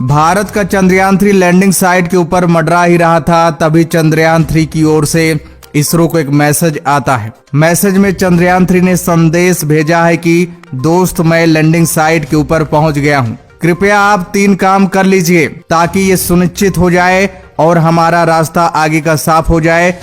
भारत का Chandrayaan-3 landing site के ऊपर मंडरा ही रहा था, तभी चंद्रयान-3 की ओर से इसरो को एक मैसेज आता है। मैसेज में चंद्रयान-3 ने संदेश भेजा है कि दोस्त, मैं लैंडिंग साइट के ऊपर पहुंच गया हूं। कृपया आप 3 काम कर लीजिए ताकि ये सुनिश्चित हो जाए और हमारा रास्ता आगे का साफ हो जाए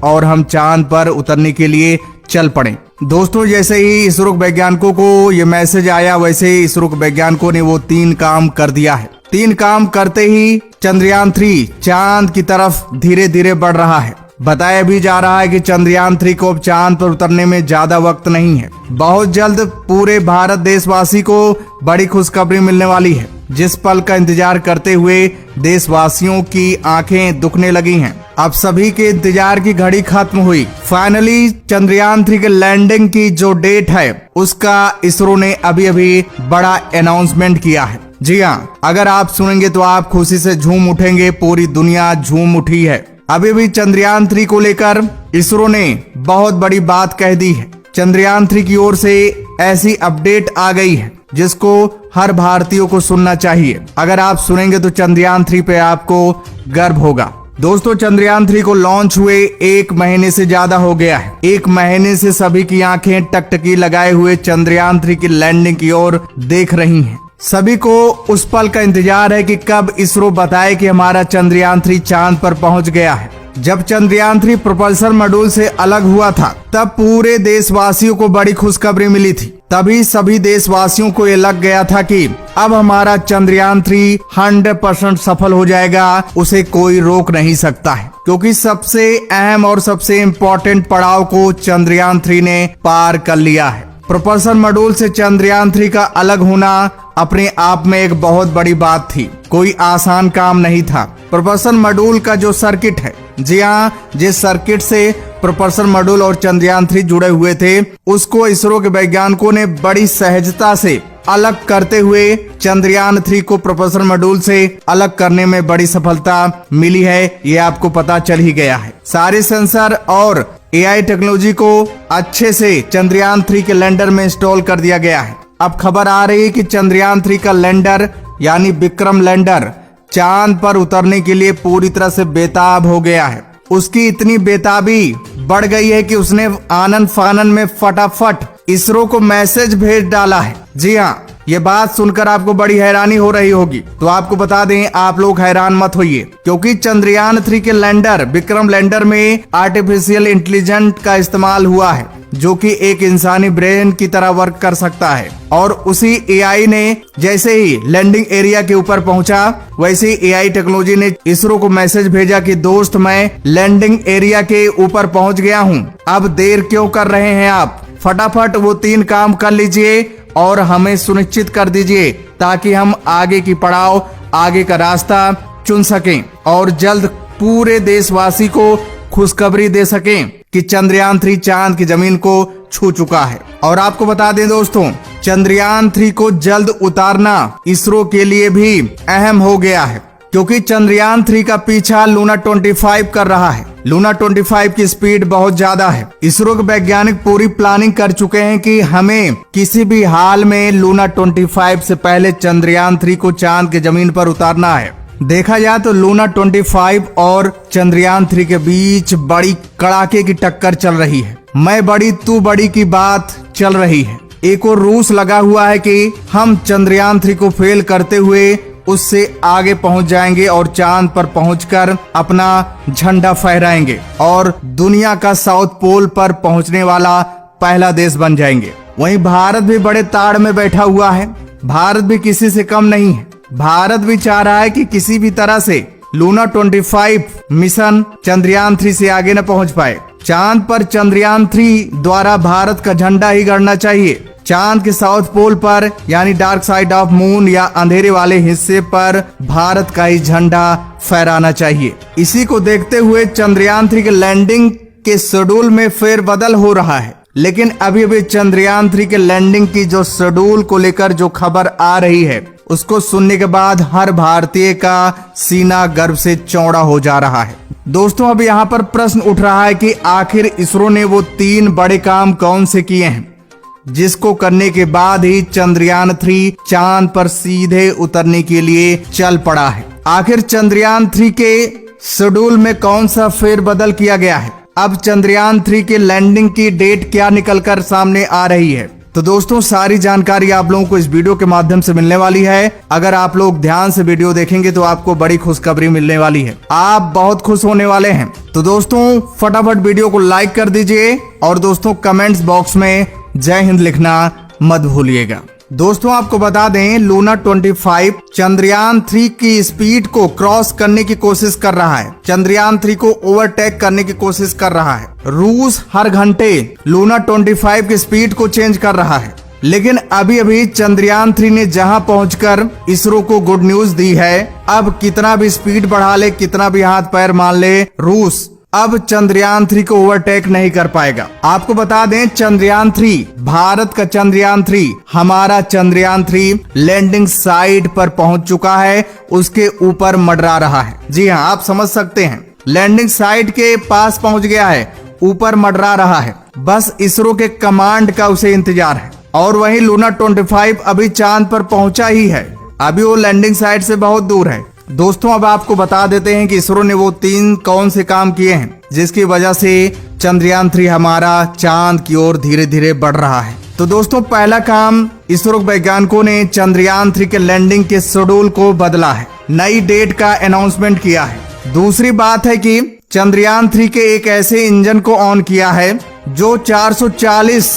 और हम चांद पर उतरने के लिए चल पड़े। दोस्तों, जैसे ही इसरो वैज्ञानिकों को ये मैसेज आया, वैसे ही इसरो वैज्ञानिकों ने वो 3 काम कर दिया है। 3 काम करते ही चंद्रयान-3 चांद की तरफ धीरे धीरे बढ़ रहा है। बताया भी जा रहा है कि चंद्रयान-3 को अब चांद पर उतरने में ज्यादा वक्त नहीं है। बहुत जल्द पूरे भारत देशवासी को बड़ी खुशखबरी मिलने वाली है, जिस पल का इंतजार करते हुए देशवासियों की आंखें दुखने लगी हैं। अब सभी के इंतजार की घड़ी खत्म हुई। फाइनली चंद्रयान-3 के लैंडिंग की जो डेट है, उसका इसरो ने अभी अभी बड़ा अनाउंसमेंट किया है। जी हाँ, अगर आप सुनेंगे तो आप खुशी से झूम उठेंगे। पूरी दुनिया झूम उठी है। अभी भी चंद्रयान-3 को लेकर इसरो ने बहुत बड़ी बात कह दी है। चंद्रयान-3 की ओर से ऐसी अपडेट आ गई है जिसको हर भारतीय को सुनना चाहिए। अगर आप सुनेंगे तो चंद्रयान-3 पे आपको गर्व होगा। दोस्तों, चंद्रयान-3 को लॉन्च हुए 1 महीने से ज्यादा हो गया है। 1 महीने से सभी की आंखें टकटकी लगाए हुए चंद्रयान-3 की लैंडिंग की ओर देख रही हैं। सभी को उस पल का इंतजार है कि कब इसरो बताए कि हमारा चंद्रयान-3 चांद पर पहुंच गया है। जब चंद्रयान-3 प्रोपल्सन मॉड्यूल से अलग हुआ था, तब पूरे देशवासियों को बड़ी खुशखबरी मिली थी। तभी सभी देशवासियों को ये लग गया था कि अब हमारा चंद्रयान-3 100% सफल हो जाएगा, उसे कोई रोक नहीं सकता है, क्योंकि सबसे अहम और सबसे इम्पोर्टेंट पड़ाव को चंद्रयान-3 ने पार कर लिया है। प्रोपल्सन मॉड्यूल से चंद्रयान-3 का अलग होना अपने आप में एक बहुत बड़ी बात थी। कोई आसान काम नहीं था। प्रोपल्सन मॉड्यूल का जो सर्किट है, जी हाँ, जिस सर्किट से प्रोपल्सन मॉड्यूल और चंद्रयान-3 जुड़े हुए थे, उसको इसरो के वैज्ञानिकों ने बड़ी सहजता से अलग करते हुए चंद्रयान-3 को प्रोपल्सन मॉड्यूल से अलग करने में बड़ी सफलता मिली है। ये आपको पता चल ही गया है। सारे सेंसर और AI टेक्नोलॉजी को अच्छे से चंद्रयान-3 के लैंडर में इंस्टॉल कर दिया गया है। अब खबर आ रही है कि चंद्रयान-3 का लैंडर यानी विक्रम लैंडर चांद पर उतरने के लिए पूरी तरह से बेताब हो गया है। उसकी इतनी बेताबी बढ़ गई है कि उसने आनन फानन में फटाफट इसरो को मैसेज भेज डाला है। जी हाँ, ये बात सुनकर आपको बड़ी हैरानी हो रही होगी, तो आपको बता दें, आप लोग हैरान मत होइए, क्योंकि चंद्रयान-3 के लैंडर विक्रम लैंडर में आर्टिफिशियल इंटेलिजेंस का इस्तेमाल हुआ है, जो कि एक इंसानी ब्रेन की तरह वर्क कर सकता है। और उसी AI ने जैसे ही लैंडिंग एरिया के ऊपर पहुंचा, वैसे ही AI टेक्नोलॉजी ने इसरो को मैसेज भेजा कि दोस्त, मैं लैंडिंग एरिया के ऊपर पहुंच गया हूं। अब देर क्यों कर रहे हैं आप? फटाफट वो 3 काम कर लीजिए और हमें सुनिश्चित कर दीजिए ताकि हम आगे की पड़ाव, आगे का रास्ता चुन सकें और जल्द पूरे देशवासी को खुशखबरी दे सकें कि चंद्रयान-3 चांद की जमीन को छू चुका है। और आपको बता दें दोस्तों, चंद्रयान-3 को जल्द उतारना इसरो के लिए भी अहम हो गया है, क्योंकि चंद्रयान-3 का पीछा लूना 25 कर रहा है। लूना 25 की स्पीड बहुत ज्यादा है। इसरो के वैज्ञानिक पूरी प्लानिंग कर चुके हैं कि हमें किसी भी हाल में लूना 25 से पहले चंद्रयान-3 को चांद की जमीन पर उतारना है। देखा जाए तो लूना 25 और चंद्रयान-3 के बीच बड़ी कड़ाके की टक्कर चल रही है। मैं बड़ी तू बड़ी की बात चल रही है। एक और रूस लगा हुआ है कि हम चंद्रयान-3 को फेल करते हुए उससे आगे पहुंच जाएंगे और चांद पर पहुंचकर अपना झंडा फहराएंगे और दुनिया का साउथ पोल पर पहुंचने वाला पहला देश बन जाएंगे। वहीं भारत भी बड़े ताड़ में बैठा हुआ है। भारत भी किसी से कम नहीं है। भारत भी चाह रहा है कि किसी भी तरह से लूना 25 मिशन चंद्रयान-3 से आगे न पहुंच पाए। चांद पर चंद्रयान-3 द्वारा भारत का झंडा ही गड़ना चाहिए। चांद के साउथ पोल पर यानी डार्क साइड ऑफ मून या अंधेरे वाले हिस्से पर भारत का ही झंडा फहराना चाहिए। इसी को देखते हुए चंद्रयान-3 के लैंडिंग के शेड्यूल में फेरबदल हो रहा है। लेकिन अभी अभी चंद्रयान-3 के लैंडिंग की जो शेड्यूल को लेकर जो खबर आ रही है, उसको सुनने के बाद हर भारतीय का सीना गर्व से चौड़ा हो जा रहा है। दोस्तों, अब यहाँ पर प्रश्न उठ रहा है कि आखिर इसरो ने वो 3 बड़े काम कौन से किए हैं जिसको करने के बाद ही चंद्रयान 3 चांद पर सीधे उतरने के लिए चल पड़ा है। आखिर चंद्रयान 3 के शेड्यूल में कौन सा फेरबदल किया गया है? अब चंद्रयान 3 के लैंडिंग की डेट क्या निकलकर सामने आ रही है? तो दोस्तों सारी जानकारी आप लोगों को इस वीडियो के माध्यम से मिलने वाली है। अगर आप लोग ध्यान से वीडियो देखेंगे तो आपको बड़ी खुशखबरी मिलने वाली है, आप बहुत खुश होने वाले हैं। तो दोस्तों फटाफट वीडियो को लाइक कर दीजिए और दोस्तों कमेंट्स बॉक्स में जय हिंद लिखना मत भूलिएगा। दोस्तों आपको बता दें लूना 25 चंद्रयान 3 की स्पीड को क्रॉस करने की कोशिश कर रहा है, चंद्रयान 3 को ओवरटेक करने की कोशिश कर रहा है। रूस हर घंटे लूना 25 की स्पीड को चेंज कर रहा है, लेकिन अभी चंद्रयान 3 ने जहां पहुंचकर इसरो को गुड न्यूज दी है। अब कितना भी स्पीड बढ़ा ले, कितना भी हाथ पैर मान ले, रूस अब चंद्रयान 3 को ओवरटेक नहीं कर पाएगा। आपको बता दें चंद्रयान 3 भारत का चंद्रयान 3 हमारा चंद्रयान 3 लैंडिंग साइट पर पहुंच चुका है, उसके ऊपर मंडरा रहा है। जी हां, आप समझ सकते हैं, लैंडिंग साइट के पास पहुंच गया है, ऊपर मंडरा रहा है, बस इसरो के कमांड का उसे इंतजार है। और वहीं लूना 25 अभी चांद पर पहुंचा ही है, अभी वो लैंडिंग साइट से बहुत दूर है। दोस्तों अब आपको बता देते हैं कि इसरो ने वो 3 कौन से काम किए हैं जिसकी वजह से चंद्रयान 3 हमारा चांद की ओर धीरे धीरे बढ़ रहा है। तो दोस्तों पहला काम, इसरो वैज्ञानिकों ने चंद्रयान 3 के लैंडिंग के शेड्यूल को बदला है, नई डेट का अनाउंसमेंट किया है। दूसरी बात है कि चंद्रयान 3 के एक ऐसे इंजन को ऑन किया है जो 440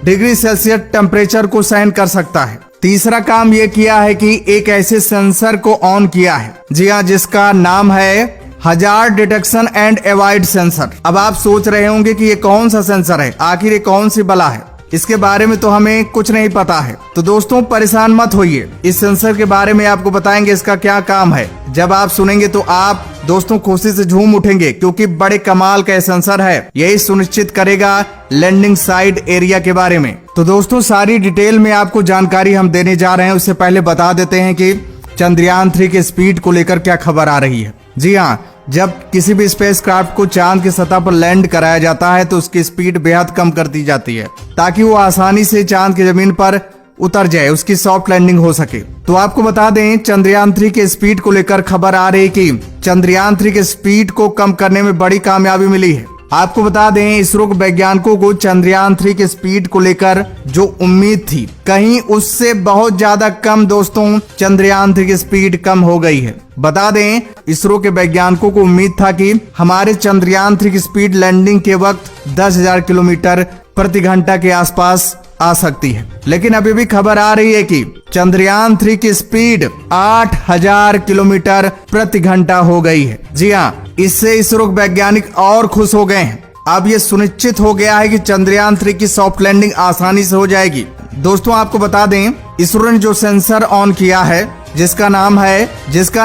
डिग्री सेल्सियस टेम्परेचर को सहन कर सकता है। तीसरा काम ये किया है कि एक ऐसे सेंसर को ऑन किया है, जी हाँ, जिसका नाम है hazard detection and avoid sensor. अब आप सोच रहे होंगे कि ये कौन सा सेंसर है, आखिर ये कौन सी बला है, इसके बारे में तो हमें कुछ नहीं पता है। तो दोस्तों परेशान मत होइए, इस सेंसर के बारे में आपको बताएंगे इसका क्या काम है। जब आप सुनेंगे तो आप दोस्तों खुशी से झूम उठेंगे, क्योंकि बड़े कमाल का सेंसर है, यही सुनिश्चित करेगा लैंडिंग साइट एरिया के बारे में। तो दोस्तों सारी डिटेल में आपको जानकारी हम देने जा रहे हैं। उससे पहले बता देते हैं कि चंद्रयान 3 के स्पीड को लेकर क्या खबर आ रही है। जी हाँ, जब किसी भी स्पेसक्राफ्ट को चांद की सतह पर लैंड कराया जाता है तो उसकी स्पीड बेहद कम कर दी जाती है, ताकि वो आसानी से चांद की जमीन पर उतर जाए, उसकी सॉफ्ट लैंडिंग हो सके। तो आपको बता दें चंद्रयान 3 के स्पीड को लेकर खबर आ रही है कि चंद्रयान 3 के स्पीड को कम करने में बड़ी कामयाबी मिली है। आपको बता दें इसरो के वैज्ञानिकों को चंद्रयान 3 के स्पीड को लेकर जो उम्मीद थी, कहीं उससे बहुत ज्यादा कम दोस्तों चंद्रयान 3 की स्पीड कम हो गई है। बता दें इसरो के वैज्ञानिकों को उम्मीद था कि हमारे चंद्रयान 3 की स्पीड लैंडिंग के वक्त 10,000 किलोमीटर प्रति घंटा के आसपास आ सकती है, लेकिन अभी भी खबर आ रही है कि चंद्रयान 3 की स्पीड 8,000 किलोमीटर प्रति घंटा हो गई है। जी हाँ, इससे इसरो वैज्ञानिक और खुश हो गए हैं। अब ये सुनिश्चित हो गया है कि चंद्रयान 3 की सॉफ्ट लैंडिंग आसानी से हो जाएगी। दोस्तों आपको बता दें इसरो ने जो सेंसर ऑन किया है जिसका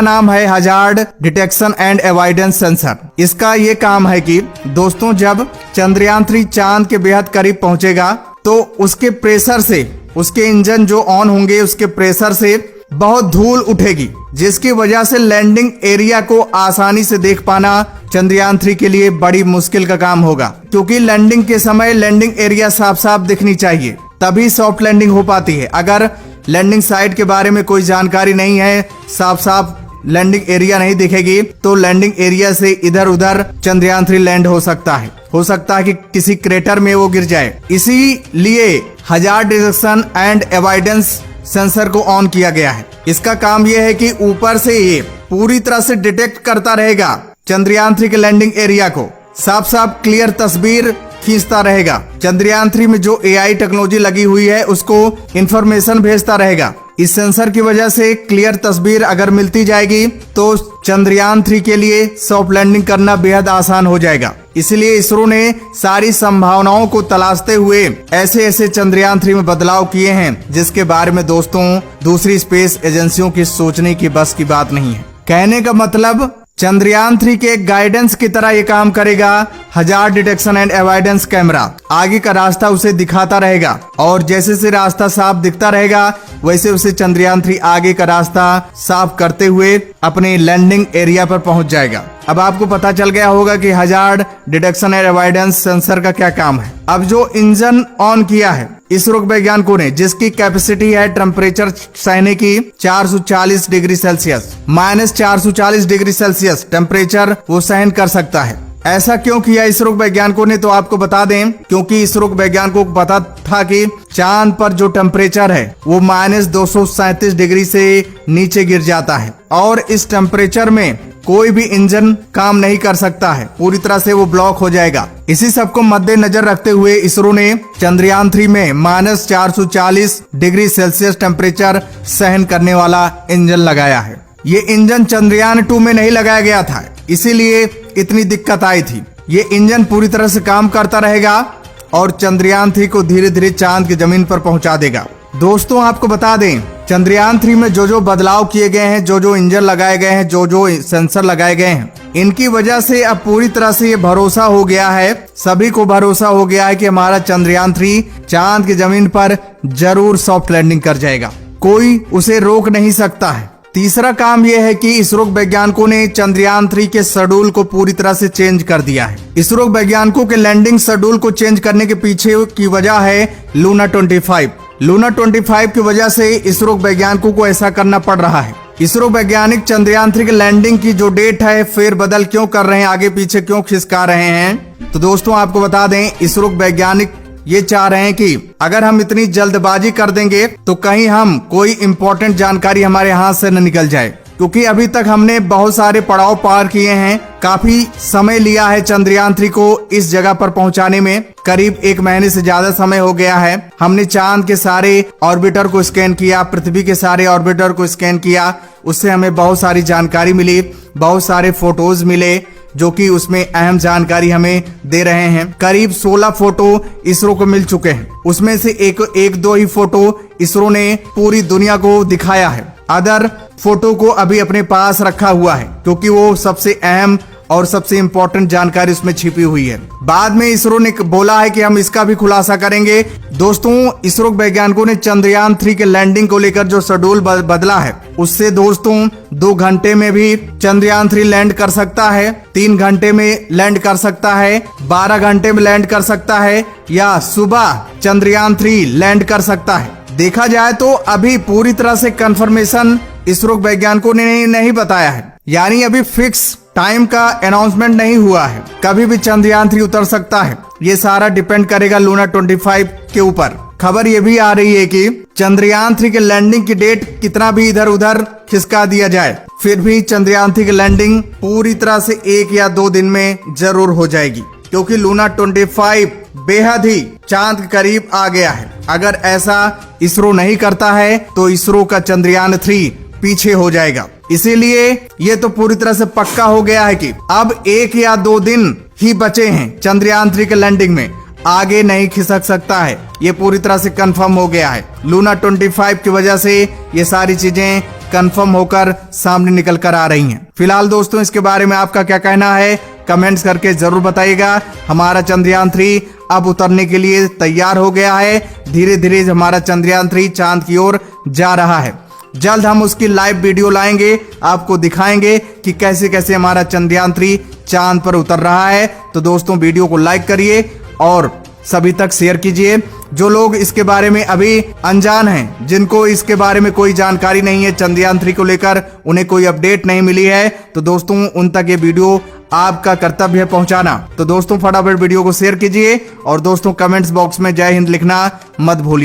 नाम है hazard detection and avoidance sensor. इसका ये काम है कि दोस्तों जब चंद्रयान 3 चांद के बेहद करीब पहुंचेगा तो उसके प्रेशर से, उसके इंजन जो ऑन होंगे उसके प्रेशर से बहुत धूल उठेगी, जिसकी वजह से लैंडिंग एरिया को आसानी से देख पाना चंद्रयान 3 के लिए बड़ी मुश्किल का काम होगा, क्योंकि लैंडिंग के समय लैंडिंग एरिया साफ साफ दिखनी चाहिए, तभी सॉफ्ट लैंडिंग हो पाती है। अगर लैंडिंग साइट के बारे में कोई जानकारी नहीं है, साफ साफ लैंडिंग एरिया नहीं दिखेगी, तो लैंडिंग एरिया से इधर उधर चंद्रयान 3 लैंड हो सकता है कि किसी क्रेटर में वो गिर जाए। इसीलिए hazard detection and avoidance sensor को ऑन किया गया है। इसका काम यह है कि ऊपर से ये पूरी तरह से डिटेक्ट करता रहेगा चंद्रयान 3 के लैंडिंग एरिया को, साफ साफ क्लियर तस्वीर खींचता रहेगा। चंद्रयान 3 में जो AI टेक्नोलॉजी लगी हुई है उसको इंफॉर्मेशन भेजता रहेगा। इस सेंसर की वजह से क्लियर तस्वीर अगर मिलती जाएगी तो चंद्रयान 3 के लिए सॉफ्ट लैंडिंग करना बेहद आसान हो जाएगा। इसलिए इसरो ने सारी संभावनाओं को तलाशते हुए ऐसे चंद्रयान 3 में बदलाव किए हैं, जिसके बारे में दोस्तों दूसरी स्पेस एजेंसियों की सोचने की बस की बात नहीं है। कहने का मतलब चंद्रयान 3 के गाइडेंस की तरह ये काम करेगा। Hazard detection and avoidance camera आगे का रास्ता उसे दिखाता रहेगा, और जैसे से रास्ता साफ दिखता रहेगा वैसे उसे चंद्रयान 3 आगे का रास्ता साफ करते हुए अपने लैंडिंग एरिया पर पहुंच जाएगा। अब आपको पता चल गया होगा कि hazard detection and avoidance sensor का क्या काम है। अब जो इंजन ऑन किया है इसरो वैज्ञानिकों ने, जिसकी कैपेसिटी है टेम्परेचर सहने की 440 degree Celsius, -440 degree Celsius temperature वो सहन कर सकता है। ऐसा क्यों किया इसरो वैज्ञानिकों ने, तो आपको बता दें क्योंकि इसरो वैज्ञानिकों को पता था कि चांद पर जो टेम्परेचर है वो -237 डिग्री से नीचे गिर जाता है और इस टेम्परेचर में कोई भी इंजन काम नहीं कर सकता है, पूरी तरह से वो ब्लॉक हो जाएगा। इसी सब को मद्देनजर रखते हुए इसरो ने चंद्रयान 3 में -440 डिग्री सेल्सियस टेम्परेचर सहन करने वाला इंजन लगाया है। ये इंजन चंद्रयान 2 में नहीं लगाया गया था, इसीलिए इतनी दिक्कत आई थी। ये इंजन पूरी तरह से काम करता रहेगा और चंद्रयान 3 को धीरे धीरे चांद की जमीन पर पहुंचा देगा। दोस्तों आपको बता दें चंद्रयान 3 में जो बदलाव किए गए हैं, जो इंजन लगाए गए हैं, जो सेंसर लगाए गए हैं, इनकी वजह से अब पूरी तरह से ये भरोसा हो गया है, सभी को भरोसा हो गया है कि हमारा चंद्रयान 3 चांद की जमीन पर जरूर सॉफ्ट लैंडिंग कर जाएगा, कोई उसे रोक नहीं सकता है। तीसरा काम यह है कि इसरो वैज्ञानिकों ने चंद्रयान 3 के शेड्यूल को पूरी तरह से चेंज कर दिया है। इसरो वैज्ञानिकों के लैंडिंग शेड्यूल को चेंज करने के पीछे की वजह है लूना 25। लूना 25 की वजह से इसरो वैज्ञानिकों को ऐसा करना पड़ रहा है। इसरो वैज्ञानिक चंद्रयान 3 के लैंडिंग की जो डेट है फेर बदल क्यों कर रहे हैं, आगे पीछे क्यों खिसका रहे हैं, तो दोस्तों आपको बता दें इसरो वैज्ञानिक ये चाह रहे हैं कि अगर हम इतनी जल्दबाजी कर देंगे तो कहीं हम कोई इंपॉर्टेंट जानकारी हमारे हाथ से न निकल जाए, क्योंकि अभी तक हमने बहुत सारे पड़ाव पार किए हैं। काफी समय लिया है चंद्रयान 3 को इस जगह पर पहुंचाने में, करीब 1 महीने से ज्यादा समय हो गया है। हमने चांद के सारे ऑर्बिटर को स्कैन किया, पृथ्वी के सारे ऑर्बिटर को स्कैन किया, उससे हमें बहुत सारी जानकारी मिली, बहुत सारे फोटोज मिले जो कि उसमें अहम जानकारी हमें दे रहे हैं। करीब 16 फोटो इसरो को मिल चुके हैं, उसमें से एक दो ही फोटो इसरो ने पूरी दुनिया को दिखाया है। अदर फोटो को अभी अपने पास रखा हुआ है क्योंकि वो सबसे अहम और सबसे इम्पोर्टेंट जानकारी उसमें छिपी हुई है। बाद में इसरो ने बोला है कि हम इसका भी खुलासा करेंगे। दोस्तों इसरो वैज्ञानिकों ने चंद्रयान 3 के लैंडिंग को लेकर जो शेड्यूल बदला है उससे दोस्तों 2 घंटे में भी चंद्रयान 3 लैंड कर सकता है, 3 घंटे में लैंड कर सकता है, 12 घंटे में लैंड कर सकता है या सुबह चंद्रयान 3 लैंड कर सकता है। देखा जाए तो अभी पूरी तरह से कंफर्मेशन इसरो वैज्ञानिकों ने नहीं बताया है, यानी अभी फिक्स टाइम का अनाउंसमेंट नहीं हुआ है, कभी भी चंद्रयान 3 उतर सकता है। ये सारा डिपेंड करेगा लूना 25 के ऊपर। खबर ये भी आ रही है कि चंद्रयान 3 के लैंडिंग की डेट कितना भी इधर उधर खिसका दिया जाए, फिर भी चंद्रयान 3 की लैंडिंग पूरी तरह से 1 या 2 दिन में जरूर हो जाएगी, क्योंकि लूना 25 बेहद ही चांद के करीब आ गया है। अगर ऐसा इसरो नहीं करता है तो इसरो का चंद्रयान 3 पीछे हो जाएगा। इसीलिए ये तो पूरी तरह से पक्का हो गया है कि अब 1 या 2 दिन ही बचे हैं चंद्रयान 3 के लैंडिंग में, आगे नहीं खिसक सकता है। ये पूरी तरह से कंफर्म हो गया है। लूना 25 की वजह से ये सारी चीजें कंफर्म होकर सामने निकल कर आ रही हैं। फिलहाल दोस्तों इसके बारे में आपका क्या कहना है कमेंट्स करके जरूर बताइएगा। हमारा चंद्रयान 3 अब उतरने के लिए तैयार हो गया है। धीरे धीरे हमारा चंद्रयान 3 चांद की ओर जा रहा है। जल्द हम उसकी लाइव वीडियो लाएंगे, आपको दिखाएंगे कि कैसे कैसे हमारा चंद्रयान 3 चांद पर उतर रहा है। तो दोस्तों वीडियो को लाइक करिए और सभी तक शेयर कीजिए। जो लोग इसके बारे में अभी अनजान हैं, जिनको इसके बारे में कोई जानकारी नहीं है, चंद्रयान 3 को लेकर उन्हें कोई अपडेट नहीं मिली है, तो दोस्तों उन तक ये वीडियो आपका कर्तव्य है पहुंचाना। तो दोस्तों फटाफट वीडियो को शेयर कीजिए और दोस्तों कमेंट्स बॉक्स में जय हिंद लिखना मत भूलिए।